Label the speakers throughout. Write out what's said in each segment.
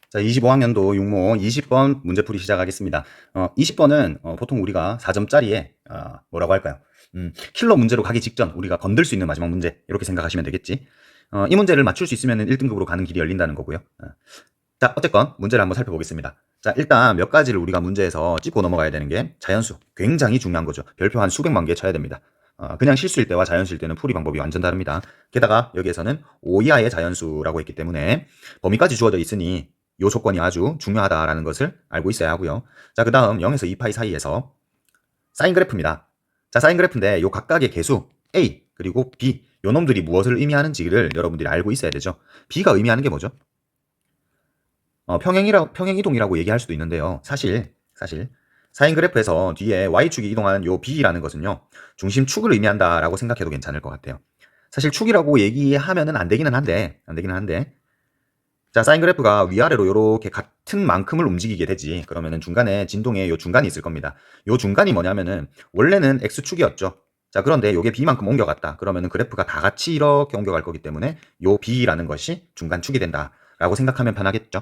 Speaker 1: 자, 25학년도 육모 20번 문제풀이 시작하겠습니다. 20번은 보통 우리가 4점짜리에 뭐라고 할까요? 킬러 문제로 가기 직전 우리가 건들 수 있는 마지막 문제 이렇게 생각하시면 되겠지. 이 문제를 맞출 수 있으면 1등급으로 가는 길이 열린다는 거고요. 자, 어쨌건 문제를 한번 살펴보겠습니다. 자, 일단 몇 가지를 우리가 문제에서 짚고 넘어가야 되는 게 자연수. 굉장히 중요한 거죠. 별표 한 수백만 개 쳐야 됩니다. 그냥 실수일 때와 자연수일 때는 풀이 방법이 완전 다릅니다. 게다가 여기에서는 5 이하의 자연수라고 했기 때문에 범위까지 주어져 있으니 이 조건이 아주 중요하다라는 것을 알고 있어야 하고요. 자, 그 다음 0에서 2파이 사이에서 사인 그래프입니다. 자, 사인 그래프인데 요 각각의 개수 A 그리고 B 요 놈들이 무엇을 의미하는지를 여러분들이 알고 있어야 되죠. B가 의미하는 게 뭐죠? 평행이동이라고 얘기할 수도 있는데요. 사실 사인 그래프에서 뒤에 y축이 이동하는 요 b라는 것은요. 중심축을 의미한다라고 생각해도 괜찮을 것 같아요. 사실 축이라고 얘기하면은 안 되기는 한데 자, 사인 그래프가 위아래로 이렇게 같은 만큼을 움직이게 되지. 그러면은 중간에 진동에 요 중간이 있을 겁니다. 요 중간이 뭐냐면은 원래는 x축이었죠. 자, 그런데 요게 b만큼 옮겨갔다. 그러면은 그래프가 다 같이 이렇게 옮겨갈 거기 때문에 요 b라는 것이 중간축이 된다라고 생각하면 편하겠죠.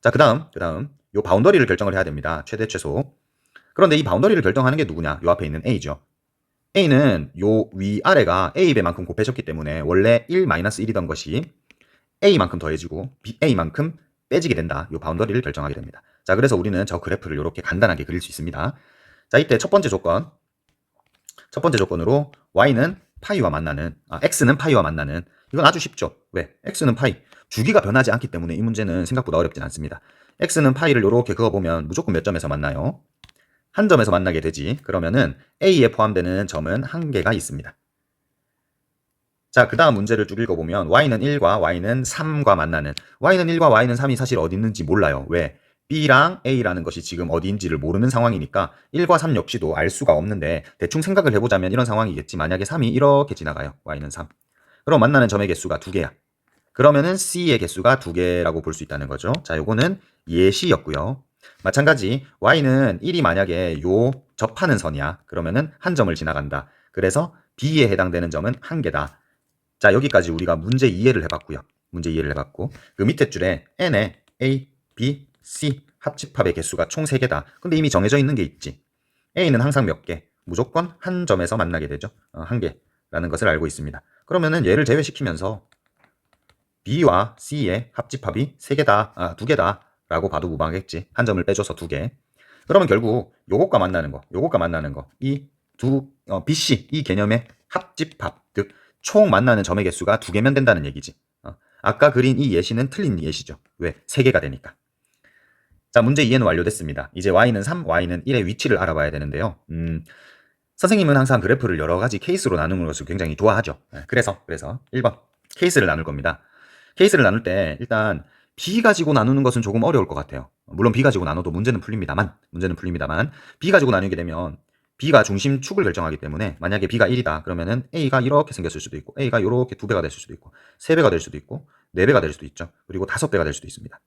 Speaker 1: 자, 그다음 요 바운더리를 결정을 해야 됩니다. 최대 최소. 그런데 이 바운더리를 결정하는 게 누구냐? 요 앞에 있는 A죠. A는 요 위아래가 A배만큼 곱해졌기 때문에 원래 1-1이던 것이 A만큼 더해지고 A만큼 빼지게 된다. 요 바운더리를 결정하게 됩니다. 자, 그래서 우리는 저 그래프를 이렇게 간단하게 그릴 수 있습니다. 자, 이때 첫 번째 조건으로 Y는 파이와 만나는, X는 파이와 만나는, 이건 아주 쉽죠. 왜? X는 파이. 주기가 변하지 않기 때문에 이 문제는 생각보다 어렵진 않습니다. X는 파이를 이렇게 그어보면 무조건 몇 점에서 만나요? 한 점에서 만나게 되지. 그러면은 A에 포함되는 점은 한 개가 있습니다. 자, 그 다음 문제를 쭉 읽어보면 Y는 1과 Y는 3과 만나는, Y는 1과 Y는 3이 사실 어디 있는지 몰라요. 왜? B랑 A라는 것이 지금 어디인지를 모르는 상황이니까 1과 3 역시도 알 수가 없는데 대충 생각을 해보자면 이런 상황이겠지. 만약에 3이 이렇게 지나가요. Y는 3. 그럼 만나는 점의 개수가 2개야. 그러면은 C의 개수가 2개라고 볼 수 있다는 거죠. 자, 요거는 예시였고요. 마찬가지 Y는 1이 만약에 요 접하는 선이야. 그러면은 한 점을 지나간다. 그래서 B에 해당되는 점은 한 개다. 자, 여기까지 우리가 문제 이해를 해봤고요. 문제 이해를 해봤고 그 밑에 줄에 N의 A, B, C 합집합의 개수가 총 3개다. 근데 이미 정해져 있는 게 있지. A는 항상 몇 개? 무조건 한 점에서 만나게 되죠. 한 개라는 것을 알고 있습니다. 그러면은 얘를 제외시키면서 B와 C의 합집합이 3개다, 2개다 라고 봐도 무방하겠지. 한 점을 빼줘서 2개. 그러면 결국 요것과 만나는 거, BC 이 개념의 합집합, 즉 총 만나는 점의 개수가 2개면 된다는 얘기지. 아까 그린 이 예시는 틀린 예시죠. 왜? 3개가 되니까. 자, 문제 이해는 완료됐습니다. 이제 Y는 3, Y는 1의 위치를 알아봐야 되는데요. 선생님은 항상 그래프를 여러 가지 케이스로 나누는 것을 굉장히 좋아하죠. 그래서 1번 케이스를 나눌 겁니다. 케이스를 나눌 때 일단 B 가지고 나누는 것은 조금 어려울 것 같아요. 물론 B 가지고 나눠도 문제는 풀립니다만 B 가지고 나누게 되면 B가 중심축을 결정하기 때문에 만약에 B가 1이다 그러면은 A가 이렇게 생겼을 수도 있고 A가 이렇게 2배가 될 수도 있고 3배가 될 수도 있고 4배가 될 수도 있죠. 그리고 5배가 될 수도 있습니다.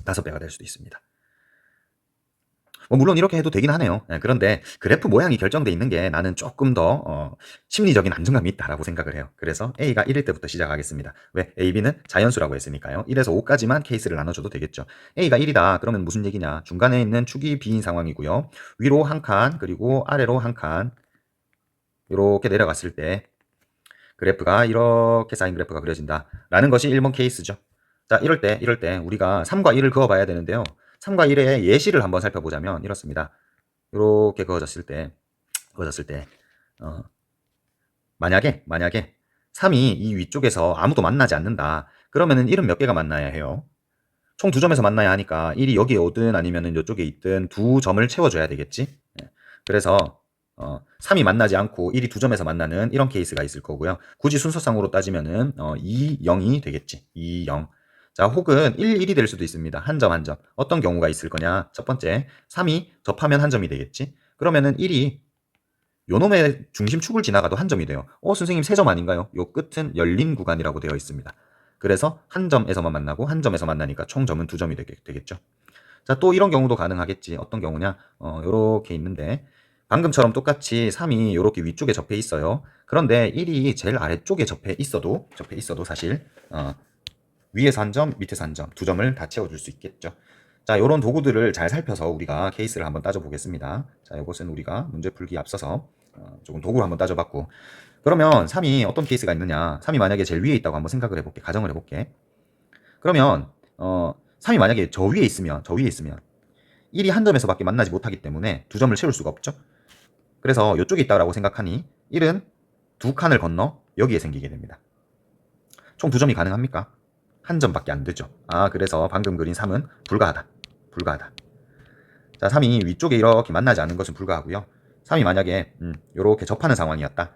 Speaker 1: 5배가 될 수도 있습니다. 물론 이렇게 해도 되긴 하네요. 그런데 그래프 모양이 결정돼 있는 게 나는 조금 더 심리적인 안정감이 있다라고 생각을 해요. 그래서 A가 1일 때부터 시작하겠습니다. 왜? A, B는 자연수라고 했으니까요. 1에서 5까지만 케이스를 나눠줘도 되겠죠. A가 1이다. 그러면 무슨 얘기냐? 중간에 있는 축이 B인 상황이고요. 위로 한 칸, 그리고 아래로 한 칸. 이렇게 내려갔을 때 그래프가 이렇게 사인 그래프가 그려진다. 라는 것이 1번 케이스죠. 자, 이럴 때 우리가 3과 1을 그어봐야 되는데요. 3과 1의 예시를 한번 살펴보자면 이렇습니다. 이렇게 그어졌을 때 어, 만약에 3이 이 위쪽에서 아무도 만나지 않는다. 그러면은 1은 몇 개가 만나야 해요? 총 2점에서 만나야 하니까 1이 여기에 오든 아니면은 이쪽에 있든 2점을 채워줘야 되겠지. 그래서 3이 만나지 않고 1이 2점에서 만나는 이런 케이스가 있을 거고요. 굳이 순서상으로 따지면은 2, 0이 되겠지. 2, 0. 자, 혹은 1, 1이 될 수도 있습니다. 한 점, 한 점. 어떤 경우가 있을 거냐? 첫 번째, 3이 접하면 한 점이 되겠지. 그러면은 1이 요놈의 중심축을 지나가도 한 점이 돼요. 선생님 3점 아닌가요? 요 끝은 열린 구간이라고 되어 있습니다. 그래서 한 점에서만 만나고 한 점에서 만나니까 총점은 2점이 되겠죠. 자, 또 이런 경우도 가능하겠지. 어떤 경우냐? 요렇게 있는데 방금처럼 똑같이 3이 요렇게 위쪽에 접해 있어요. 그런데 1이 제일 아래쪽에 접해 있어도 사실 위에서 한 점, 밑에서 한 점, 두 점을 다 채워줄 수 있겠죠. 자, 이런 도구들을 잘 살펴서 우리가 케이스를 한번 따져보겠습니다. 자, 이것은 우리가 문제 풀기 앞서서 조금 도구를 한번 따져봤고, 그러면 3이 어떤 케이스가 있느냐. 3이 만약에 제일 위에 있다고 한번 생각을 해볼게. 가정을 해볼게. 그러면 3이 만약에 저 위에 있으면 1이 한 점에서밖에 만나지 못하기 때문에 두 점을 채울 수가 없죠. 그래서 이쪽에 있다고 생각하니 1은 두 칸을 건너 여기에 생기게 됩니다. 총 두 점이 가능합니까? 한 점밖에 안 되죠. 그래서 방금 그린 3은 불가하다. 자, 3이 위쪽에 이렇게 만나지 않는 것은 불가하고요. 3이 만약에 이렇게 접하는 상황이었다.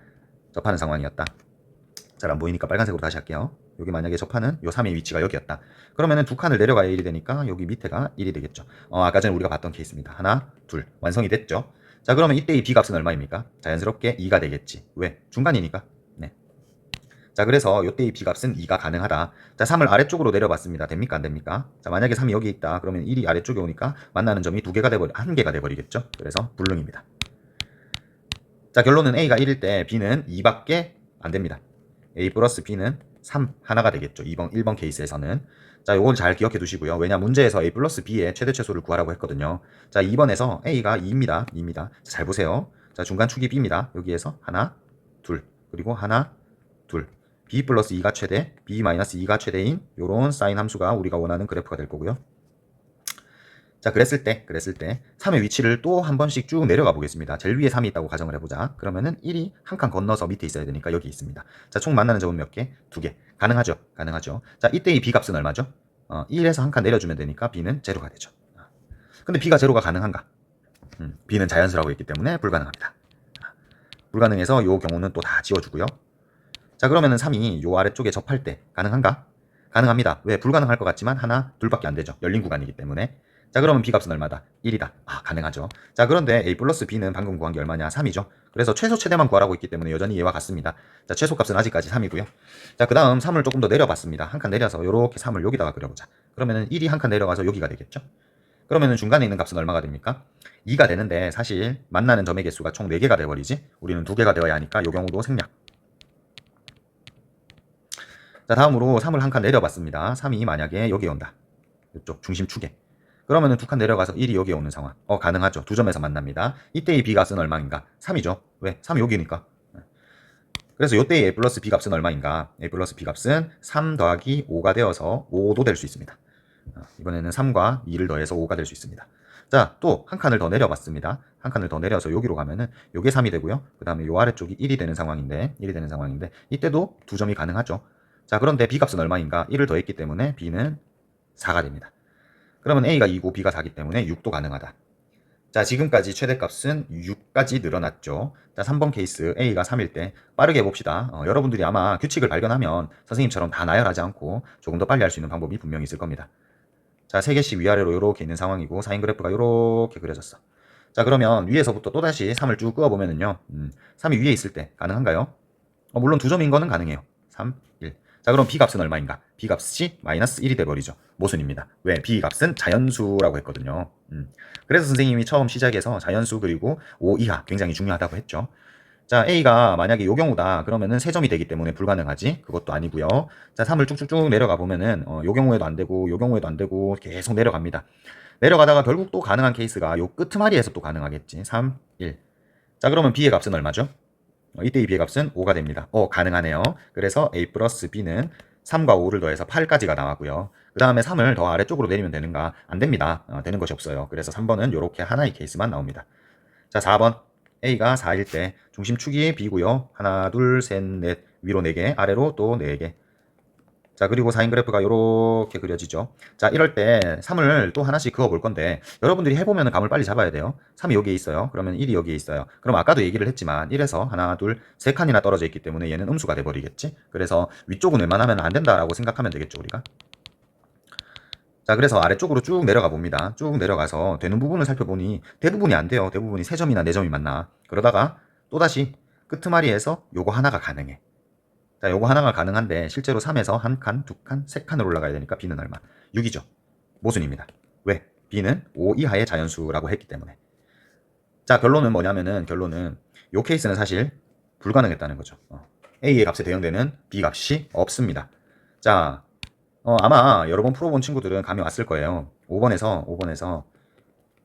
Speaker 1: 잘 안 보이니까 빨간색으로 다시 할게요. 여기 만약에 접하는 요 3의 위치가 여기였다. 그러면은 두 칸을 내려가야 1이 되니까 여기 밑에가 1이 되겠죠. 아까 전에 우리가 봤던 케이스입니다. 하나, 둘. 완성이 됐죠. 자, 그러면 이때 이 B값은 얼마입니까? 자연스럽게 2가 되겠지. 왜? 중간이니까. 네. 자, 그래서 이때 이 B값은 2가 가능하다. 자, 3을 아래쪽으로 내려봤습니다. 됩니까? 안 됩니까? 자, 만약에 3이 여기 있다. 그러면 1이 아래쪽에 오니까 만나는 점이 한 개가 돼버리겠죠. 그래서 불능입니다. 자, 결론은 A가 1일 때 B는 2밖에 안 됩니다. A 플러스 B는 3 하나가 되겠죠. 1번 케이스에서는. 자, 요걸 잘 기억해 두시고요. 왜냐 문제에서 A 플러스 B의 최대 최소를 구하라고 했거든요. 자, 2번에서 A가 2입니다. 잘 보세요. 자, 중간 축이 B입니다. 여기에서 하나, 둘, 그리고 하나, 둘. B 플러스 2가 최대, B 마이너스 2가 최대인 요런 사인 함수가 우리가 원하는 그래프가 될 거고요. 자, 그랬을 때 3의 위치를 또 한 번씩 쭉 내려가 보겠습니다. 제일 위에 3이 있다고 가정을 해보자. 그러면은 1이 한 칸 건너서 밑에 있어야 되니까 여기 있습니다. 자, 총 만나는 점은 몇 개? 2개. 가능하죠. 자, 이때 이 B값은 얼마죠? 1에서 한 칸 내려주면 되니까 B는 제로가 되죠. 근데 B가 제로가 가능한가? B는 자연수라고 했기 때문에 불가능합니다. 불가능해서 요 경우는 또 다 지워주고요. 자, 그러면은 3이 요 아래쪽에 접할 때 가능한가? 가능합니다. 왜? 불가능할 것 같지만 하나, 둘밖에 안 되죠. 열린 구간이기 때문에. 자, 그러면 B값은 얼마다? 1이다. 가능하죠. 자, 그런데 A 플러스 B는 방금 구한 게 얼마냐? 3이죠. 그래서 최소 최대만 구하라고 했기 때문에 여전히 얘와 같습니다. 자, 최소값은 아직까지 3이고요. 자, 그 다음 3을 조금 더 내려봤습니다. 한 칸 내려서 요렇게 3을 여기다가 그려보자. 그러면은 1이 한 칸 내려가서 여기가 되겠죠. 그러면은 중간에 있는 값은 얼마가 됩니까? 2가 되는데 사실 만나는 점의 개수가 총 4개가 돼버리지. 우리는 2개가 되어야 하니까 요 경우도 생략. 자, 다음으로 3을 한 칸 내려봤습니다. 3이 만약에 여기에 온다. 이쪽 중심축에. 그러면은 두 칸 내려가서 1이 여기에 오는 상황. 가능하죠. 두 점에서 만납니다. 이때 이 B값은 얼마인가? 3이죠. 왜? 3이 여기니까. 그래서 이때 A 플러스 B값은 얼마인가? A 플러스 B값은 3 더하기 5가 되어서 5도 될 수 있습니다. 이번에는 3과 2를 더해서 5가 될 수 있습니다. 자, 또 한 칸을 더 내려봤습니다. 한 칸을 더 내려서 여기로 가면은 요게 3이 되고요. 그 다음에 요 아래쪽이 1이 되는 상황인데 이때도 두 점이 가능하죠. 자, 그런데 B값은 얼마인가? 1을 더했기 때문에 B는 4가 됩니다. 그러면 A가 2고 B가 4기 때문에 6도 가능하다. 자, 지금까지 최대값은 6까지 늘어났죠. 자, 3번 케이스 A가 3일 때 빠르게 해봅시다. 여러분들이 아마 규칙을 발견하면 선생님처럼 다 나열하지 않고 조금 더 빨리 할 수 있는 방법이 분명히 있을 겁니다. 자, 3개씩 위아래로 이렇게 있는 상황이고 사인 그래프가 이렇게 그려졌어. 자, 그러면 위에서부터 또다시 3을 쭉 그어보면은요. 3이 위에 있을 때 가능한가요? 물론 두 점인 거는 가능해요. 3, 1. 자, 그럼 B값은 얼마인가? B값이 마이너스 1이 돼버리죠. 모순입니다. 왜? B값은 자연수라고 했거든요. 그래서 선생님이 처음 시작에서 자연수 그리고 5 이하 굉장히 중요하다고 했죠. 자, A가 만약에 요 경우다. 그러면은 3점이 되기 때문에 불가능하지. 그것도 아니고요. 자, 3을 쭉쭉쭉 내려가 보면은 요 경우에도 안 되고 요 경우에도 안 되고 계속 내려갑니다. 내려가다가 결국 또 가능한 케이스가 요 끝머리에서 또 가능하겠지. 3, 1. 자, 그러면 B의 값은 얼마죠? 이때 이 B의 값은 5가 됩니다. 가능하네요. 그래서 A 플러스 B는 3과 5를 더해서 8까지가 나왔고요. 그 다음에 3을 더 아래쪽으로 내리면 되는가? 안 됩니다. 되는 것이 없어요. 그래서 3번은 이렇게 하나의 케이스만 나옵니다. 자, 4번. A가 4일 때 중심축이 B고요. 하나, 둘, 셋, 넷. 위로 4개, 아래로 또 4개. 자, 그리고 사인 그래프가 이렇게 그려지죠. 자, 이럴 때 3을 또 하나씩 그어 볼 건데 여러분들이 해보면 감을 빨리 잡아야 돼요. 3이 여기에 있어요. 그러면 1이 여기에 있어요. 그럼 아까도 얘기를 했지만 1에서 하나, 둘, 세 칸이나 떨어져 있기 때문에 얘는 음수가 돼버리겠지. 그래서 위쪽은 웬만하면 안 된다라고 생각하면 되겠죠, 우리가. 자, 그래서 아래쪽으로 쭉 내려가 봅니다. 쭉 내려가서 되는 부분을 살펴보니 대부분이 안 돼요. 대부분이 3점이나 4점이 맞나. 그러다가 또다시 끄트마리에서 요거 하나가 가능해. 자, 요거 하나가 가능한데 실제로 3에서 한 칸, 두 칸, 세 칸을 올라가야 되니까 B는 얼마? 6이죠. 모순입니다. 왜? B는 5 이하의 자연수라고 했기 때문에. 자, 결론은 뭐냐면은 요 케이스는 사실 불가능했다는 거죠. A의 값에 대응되는 B 값이 없습니다. 자, 아마 여러 번 풀어본 친구들은 감이 왔을 거예요. 5번에서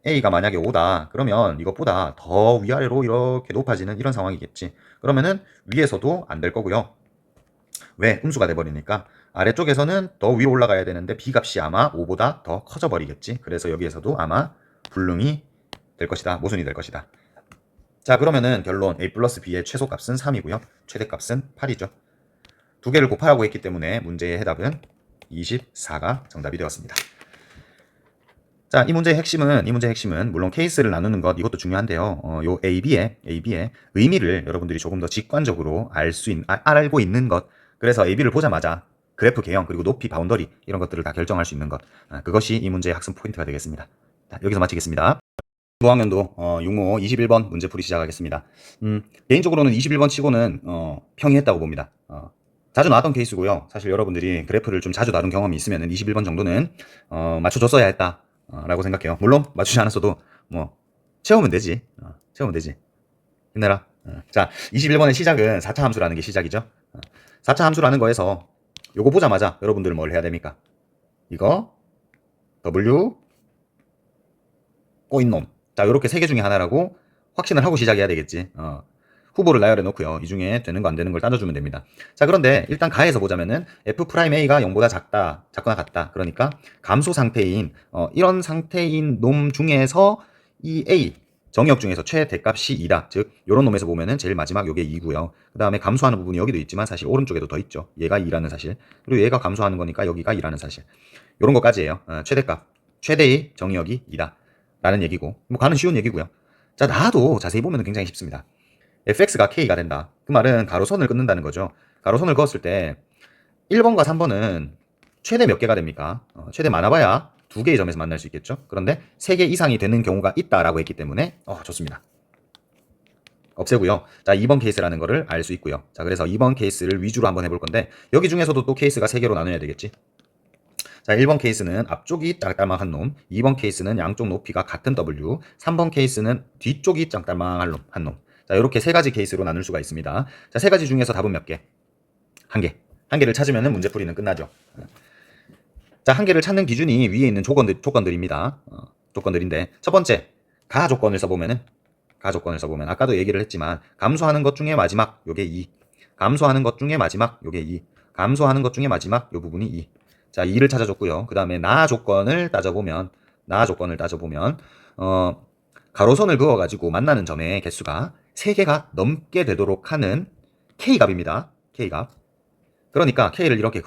Speaker 1: A가 만약에 5다. 그러면 이것보다 더 위아래로 이렇게 높아지는 이런 상황이겠지. 그러면은 위에서도 안 될 거고요. 왜? 음수가 돼버리니까 아래쪽에서는 더 위로 올라가야 되는데 B값이 아마 5보다 더 커져 버리겠지. 그래서 여기에서도 아마 불능이 될 것이다. 모순이 될 것이다. 자, 그러면은 결론 A 플러스 B의 최소값은 3이고요. 최대값은 8이죠. 두 개를 곱하라고 했기 때문에 문제의 해답은 24가 정답이 되었습니다. 자, 이 문제의 핵심은 물론 케이스를 나누는 것 이것도 중요한데요. 요 AB의 의미를 여러분들이 조금 더 직관적으로 알고 있는 것. 그래서 AB를 보자마자 그래프 개형 그리고 높이 바운더리 이런 것들을 다 결정할 수 있는 것. 그것이 이 문제의 학습 포인트가 되겠습니다. 자, 여기서 마치겠습니다. 5학년도 6모 21번 문제풀이 시작하겠습니다. 개인적으로는 21번 치고는 평이했다고 봅니다. 자주 나왔던 케이스고요. 사실 여러분들이 그래프를 좀 자주 다룬 경험이 있으면 21번 정도는 맞춰줬어야 했다 라고 생각해요. 물론 맞추지 않았어도 뭐 채우면 되지. 채우면 되지. 힘내라. 자, 21번의 시작은 4차 함수라는 게 시작이죠. 4차 함수라는 거에서 요거 보자마자 여러분들 뭘 해야 됩니까? 이거 W 꼬인 놈. 자, 요렇게 세 개 중에 하나라고 확신을 하고 시작해야 되겠지. 후보를 나열해 놓고요. 이 중에 되는 거 안 되는 걸 따져주면 됩니다. 자, 그런데 일단 가에서 보자면은 F'A가 0보다 작거나 같다. 그러니까 감소 상태인 이런 상태인 놈 중에서 이 A 정의역 중에서 최대값이 2다. 즉 요런 놈에서 보면은 제일 마지막 요게 2고요. 그 다음에 감소하는 부분이 여기도 있지만 사실 오른쪽에도 더 있죠. 얘가 2라는 사실. 그리고 얘가 감소하는 거니까 여기가 2라는 사실. 요런 거까지예요. 최대값. 최대의 정의역이 2다. 라는 얘기고 뭐 가는 쉬운 얘기고요. 자, 나도 자세히 보면 굉장히 쉽습니다. fx가 k가 된다. 그 말은 가로선을 끊는다는 거죠. 가로선을 그었을 때 1번과 3번은 최대 몇 개가 됩니까? 최대 많아봐야 2개의 점에서 만날 수 있겠죠. 그런데 3개 이상이 되는 경우가 있다라고 했기 때문에 좋습니다. 없애고요. 자, 2번 케이스라는 거를 알 수 있고요. 자, 그래서 2번 케이스를 위주로 한번 해볼 건데 여기 중에서도 또 케이스가 3개로 나눠야 되겠지. 자, 1번 케이스는 앞쪽이 짤짤망한 놈, 2번 케이스는 양쪽 높이가 같은 W, 3번 케이스는 뒤쪽이 짤짤망한 놈. 자, 이렇게 세 가지 케이스로 나눌 수가 있습니다. 자, 세 가지 중에서 답은 몇 개? 한 개. 한 개를 찾으면 문제풀이는 끝나죠. 자, 한 개를 찾는 기준이 위에 있는 조건들입니다. 조건들인데 첫 번째, 가 조건을 써보면 아까도 얘기를 했지만 감소하는 것 중에 마지막 요게 2, 감소하는 것 중에 마지막 요게 2, 감소하는 것 중에 마지막 요 부분이 2. 자, 2를 찾아줬고요. 그 다음에 나 조건을 따져보면 가로선을 그어가지고 만나는 점의 개수가 3개가 넘게 되도록 하는 K값입니다. K값. 그러니까 K를 이렇게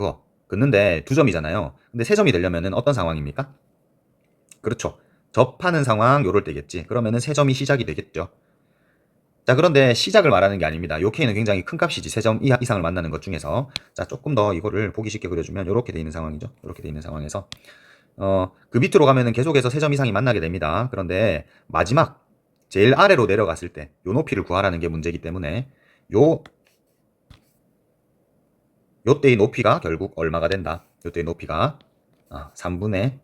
Speaker 1: 긋는데 2점이잖아요. 근데 3점이 되려면 어떤 상황입니까? 그렇죠. 접하는 상황 요럴 때겠지. 그러면은 3점이 시작이 되겠죠. 자, 그런데 시작을 말하는 게 아닙니다. 요 K는 굉장히 큰 값이지. 3점 이상을 만나는 것 중에서. 자, 조금 더 이거를 보기 쉽게 그려주면 요렇게 돼 있는 상황이죠. 요렇게 돼 있는 상황에서 그 밑으로 가면은 계속해서 3점 이상이 만나게 됩니다. 그런데 마지막 제일 아래로 내려갔을 때 요 높이를 구하라는 게 문제이기 때문에 요때의 높이가 결국 얼마가 된다. 요때의 높이가 3분의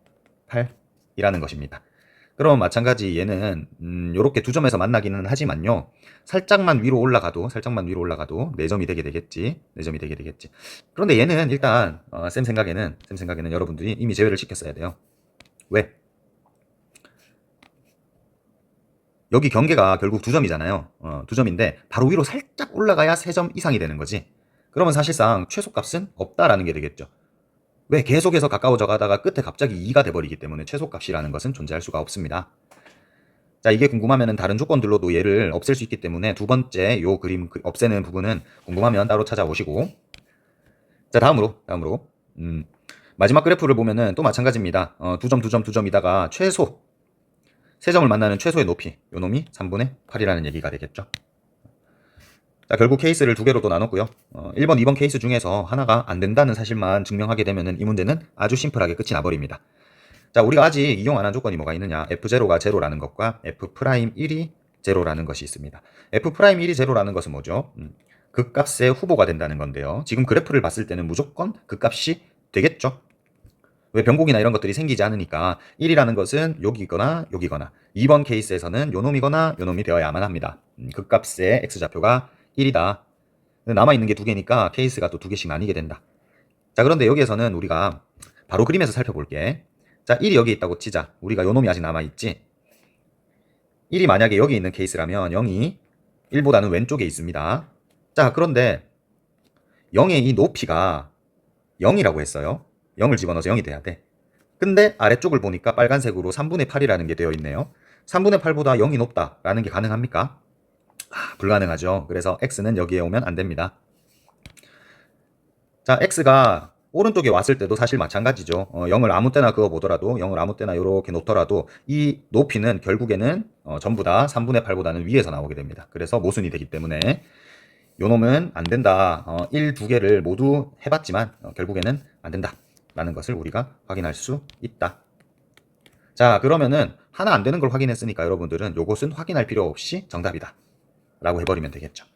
Speaker 1: 8이라는 것입니다. 그럼 마찬가지 얘는 요렇게 2점에서 만나기는 하지만요. 살짝만 위로 올라가도 4점이 되게 되겠지. 4점이 되게 되겠지. 그런데 얘는 일단 쌤 생각에는 여러분들이 이미 제외를 시켰어야 돼요. 왜? 여기 경계가 결국 2점이잖아요. 2점인데 바로 위로 살짝 올라가야 3점 이상이 되는 거지. 그러면 사실상 최소값은 없다라는 게 되겠죠. 왜? 계속해서 가까워져 가다가 끝에 갑자기 2가 돼버리기 때문에 최소값이라는 것은 존재할 수가 없습니다. 자, 이게 궁금하면 다른 조건들로도 얘를 없앨 수 있기 때문에 두 번째 요 그림 없애는 부분은 궁금하면 따로 찾아오시고. 자, 다음으로 마지막 그래프를 보면은 또 마찬가지입니다. 2점이다가 최소 3점을 만나는 최소의 높이, 요 놈이 3분의 8이라는 얘기가 되겠죠. 자, 결국 케이스를 2개로 또 나눴고요. 1번, 2번 케이스 중에서 하나가 안 된다는 사실만 증명하게 되면은 이 문제는 아주 심플하게 끝이 나버립니다. 자, 우리가 아직 이용 안 한 조건이 뭐가 있느냐? F0가 0라는 것과 F'1이 0라는 것이 있습니다. F'1이 0라는 것은 뭐죠? 극값의 후보가 된다는 건데요. 지금 그래프를 봤을 때는 무조건 극값이 되겠죠. 왜 변곡이나 이런 것들이 생기지 않으니까 1이라는 것은 여기거나 여기거나 2번 케이스에서는 요놈이거나 요놈이 되어야만 합니다. 극값의 x좌표가 1이다. 남아있는 게 2개니까 케이스가 또 2개씩 나뉘게 된다. 자, 그런데 여기에서는 우리가 바로 그림에서 살펴볼게. 자, 1이 여기 있다고 치자. 우리가 요 놈이 아직 남아있지. 1이 만약에 여기 있는 케이스라면 0이 1보다는 왼쪽에 있습니다. 자, 그런데 0의 이 높이가 0이라고 했어요. 0을 집어넣어서 0이 돼야 돼. 근데 아래쪽을 보니까 빨간색으로 3분의 8이라는 게 되어 있네요. 3분의 8보다 0이 높다라는 게 가능합니까? 불가능하죠. 그래서 x는 여기에 오면 안 됩니다. 자, x가 오른쪽에 왔을 때도 사실 마찬가지죠. 0을 아무 때나 그어보더라도 0을 아무 때나 이렇게 놓더라도 이 높이는 결국에는 전부 다 3분의 8보다는 위에서 나오게 됩니다. 그래서 모순이 되기 때문에 요 놈은 안 된다. 1, 2개를 모두 해봤지만 결국에는 안 된다 라는 것을 우리가 확인할 수 있다. 자, 그러면은 하나 안 되는 걸 확인했으니까 여러분들은 요것은 확인할 필요 없이 정답이다 라고 해버리면 되겠죠.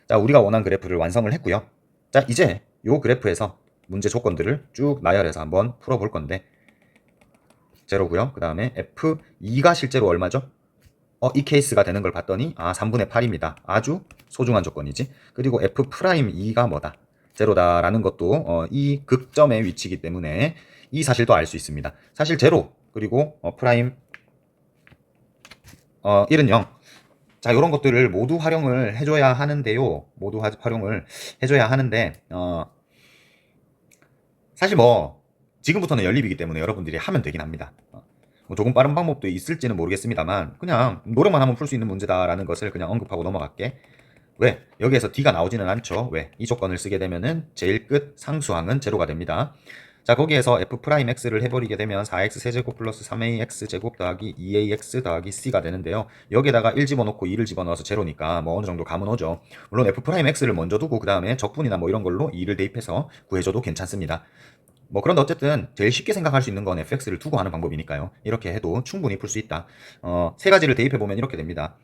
Speaker 1: 자, 우리가 원한 그래프를 완성을 했고요. 자, 이제 요 그래프에서 문제 조건들을 쭉 나열해서 한번 풀어볼 건데 제로고요. 그 다음에 F2가 실제로 얼마죠? 이 케이스가 되는 걸 봤더니 3분의 8입니다. 아주 소중한 조건이지. 그리고 F'2가 뭐다? 제로다라는 것도 이 극점의 위치이기 때문에 이 사실도 알 수 있습니다. 사실 제로 그리고 프라임 1은 0. 자, 이런 것들을 모두 활용을 해줘야 하는데요. 모두 활용을 해줘야 하는데 사실 뭐 지금부터는 연립이기 때문에 여러분들이 하면 되긴 합니다. 뭐 조금 빠른 방법도 있을지는 모르겠습니다만 그냥 노력만 하면 풀 수 있는 문제다라는 것을 그냥 언급하고 넘어갈게. 왜? 여기에서 D가 나오지는 않죠. 왜? 이 조건을 쓰게 되면은 제일 끝 상수항은 제로가 됩니다. 자, 거기에서 F'X를 해버리게 되면 4X 세제곱 플러스 3AX 제곱 더하기 2AX 더하기 C가 되는데요. 여기에다가 1 집어넣고 2를 집어넣어서 제로니까 뭐 어느 정도 감은 오죠. 물론 F'X를 먼저 두고 그 다음에 적분이나 뭐 이런 걸로 2를 대입해서 구해줘도 괜찮습니다. 뭐 그런데 어쨌든 제일 쉽게 생각할 수 있는 건 fx를 두고 하는 방법이니까요. 이렇게 해도 충분히 풀 수 있다. 세 가지를 대입해보면 이렇게 됩니다.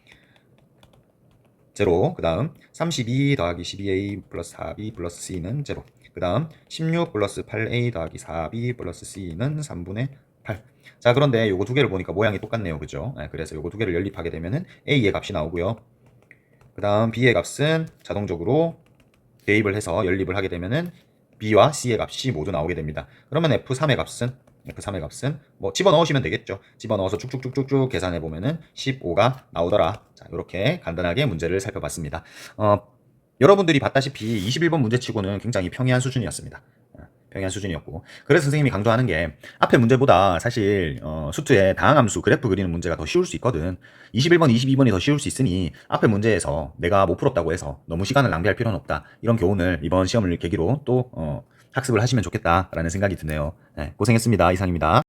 Speaker 1: 제로, 그 다음 32 더하기 12a 플러스 4b 플러스 c는 제로, 그 다음 16 플러스 8a 더하기 4b 플러스 c는 3분의 8. 자, 그런데 요거 두 개를 보니까 모양이 똑같네요. 그죠? 네, 그래서 요거 두 개를 연립하게 되면은 a의 값이 나오고요. 그 다음 b의 값은 자동적으로 대입을 해서 연립을 하게 되면은 B와 C의 값이 모두 나오게 됩니다. 그러면 F3의 값은 뭐 집어넣으시면 되겠죠. 집어넣어서 쭉쭉쭉쭉쭉 계산해 보면은 15가 나오더라. 자, 이렇게 간단하게 문제를 살펴봤습니다. 여러분들이 봤다시피 21번 문제치고는 굉장히 평이한 수준이었습니다. 평이한 수준이었고, 그래서 선생님이 강조하는 게 앞에 문제보다 사실 수트의 다항함수 그래프 그리는 문제가 더 쉬울 수 있거든. 21번, 22번이 더 쉬울 수 있으니 앞에 문제에서 내가 못 풀었다고 해서 너무 시간을 낭비할 필요는 없다. 이런 교훈을 이번 시험을 계기로 또 학습을 하시면 좋겠다라는 생각이 드네요. 네, 고생했습니다. 이상입니다.